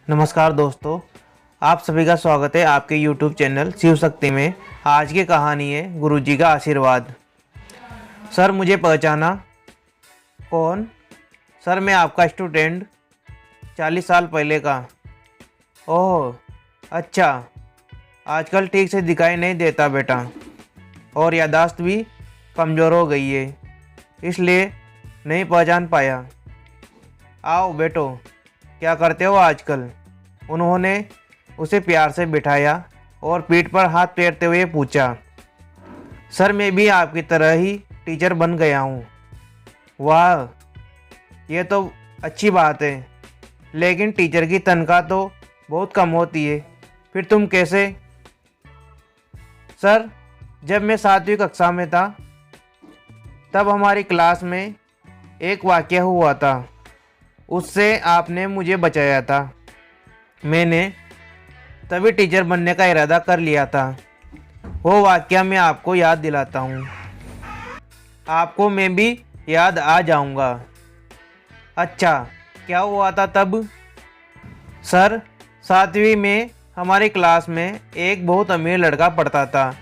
नमस्कार दोस्तों, आप सभी का स्वागत है आपके YouTube चैनल शिव शक्ति में। आज की कहानी है गुरुजी का आशीर्वाद। सर मुझे पहचाना? कौन? सर मैं आपका स्टूडेंट 40 साल पहले का। ओह अच्छा, आजकल ठीक से दिखाई नहीं देता बेटा, और याददाश्त भी कमज़ोर हो गई है, इसलिए नहीं पहचान पाया। आओ बेटो, क्या करते हो आजकल? उन्होंने उसे प्यार से बिठाया और पीठ पर हाथ फेरते हुए पूछा। सर मैं भी आपकी तरह ही टीचर बन गया हूँ। वाह, ये तो अच्छी बात है, लेकिन टीचर की तनख्वाह तो बहुत कम होती है, फिर तुम कैसे? सर जब मैं 7वीं कक्षा में था तब हमारी क्लास में एक वाक़या हुआ था, उससे आपने मुझे बचाया था। मैंने तभी टीचर बनने का इरादा कर लिया था। वो वाक़या मैं आपको याद दिलाता हूँ, आपको मैं भी याद आ जाऊँगा। अच्छा, क्या हुआ था तब? सर 7वीं में हमारी क्लास में एक बहुत अमीर लड़का पढ़ता था,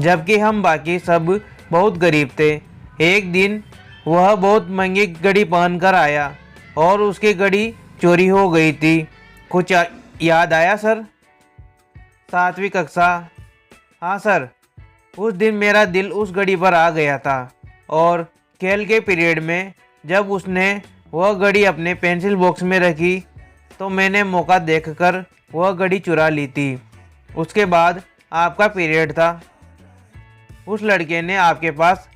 जबकि हम बाकी सब बहुत गरीब थे। एक दिन वह बहुत महंगी घड़ी पहनकर आया और उसकी घड़ी चोरी हो गई थी। कुछ याद आया सर? 7वीं कक्षा। हाँ सर, उस दिन मेरा दिल उस घड़ी पर आ गया था, और खेल के पीरियड में जब उसने वह घड़ी अपने पेंसिल बॉक्स में रखी तो मैंने मौका देखकर वह घड़ी चुरा ली थी। उसके बाद आपका पीरियड था, उस लड़के ने आपके पास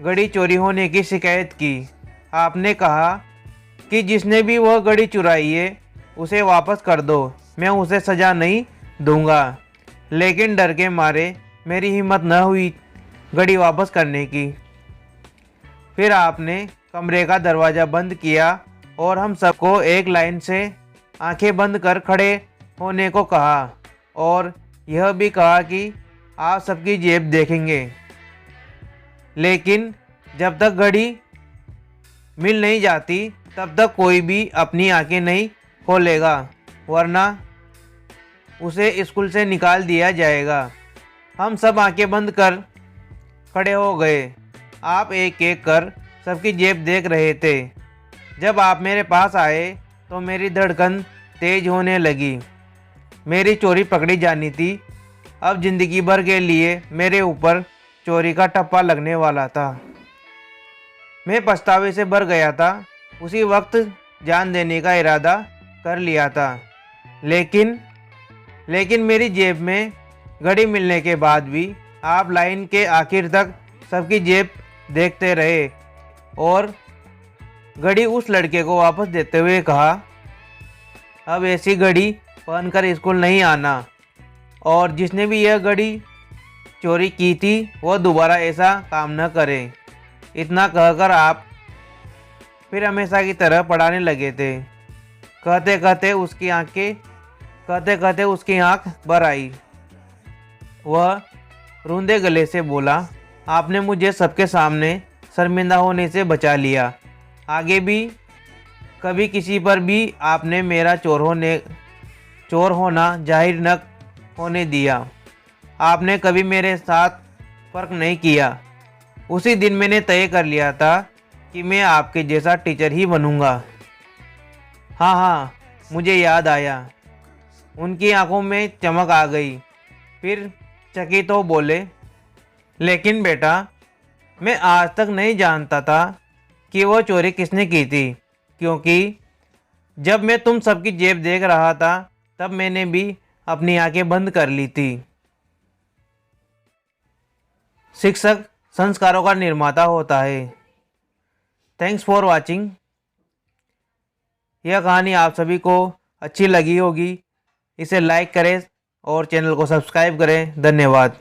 घड़ी चोरी होने की शिकायत की। आपने कहा कि जिसने भी वह घड़ी चुराई है उसे वापस कर दो, मैं उसे सज़ा नहीं दूंगा। लेकिन डर के मारे मेरी हिम्मत न हुई घड़ी वापस करने की। फिर आपने कमरे का दरवाज़ा बंद किया और हम सबको एक लाइन से आंखें बंद कर खड़े होने को कहा, और यह भी कहा कि आप सबकी जेब देखेंगे, लेकिन जब तक घड़ी मिल नहीं जाती तब तक कोई भी अपनी आंखें नहीं खोलेगा, वरना उसे स्कूल से निकाल दिया जाएगा। हम सब आंखें बंद कर खड़े हो गए। आप एक एक कर सबकी जेब देख रहे थे। जब आप मेरे पास आए तो मेरी धड़कन तेज होने लगी। मेरी चोरी पकड़ी जानी थी। अब जिंदगी भर के लिए मेरे ऊपर चोरी का ठप्पा लगने वाला था। मैं पछतावे से भर गया था। उसी वक्त जान देने का इरादा कर लिया था, लेकिन मेरी जेब में घड़ी मिलने के बाद भी आप लाइन के आखिर तक सबकी जेब देखते रहे और घड़ी उस लड़के को वापस देते हुए कहा, अब ऐसी घड़ी पहनकर स्कूल नहीं आना, और जिसने भी यह घड़ी चोरी की थी वह दोबारा ऐसा काम न करे। इतना कहकर आप फिर हमेशा की तरह पढ़ाने लगे थे। कहते कहते उसकी आंख भर आई। वह रूंधे गले से बोला, आपने मुझे सबके सामने शर्मिंदा होने से बचा लिया। आगे भी कभी किसी पर भी आपने मेरा चोर होना जाहिर न होने दिया। आपने कभी मेरे साथ फर्क नहीं किया। उसी दिन मैंने तय कर लिया था कि मैं आपके जैसा टीचर ही बनूंगा। हाँ हाँ, मुझे याद आया। उनकी आंखों में चमक आ गई। फिर चकित हो बोले, लेकिन बेटा मैं आज तक नहीं जानता था कि वो चोरी किसने की थी, क्योंकि जब मैं तुम सबकी जेब देख रहा था तब मैंने भी अपनी आंखें बंद कर ली थी। शिक्षक संस्कारों का निर्माता होता है। Thanks for watching. यह कहानी आप सभी को अच्छी लगी होगी। इसे लाइक करें और चैनल को सब्सक्राइब करें। धन्यवाद।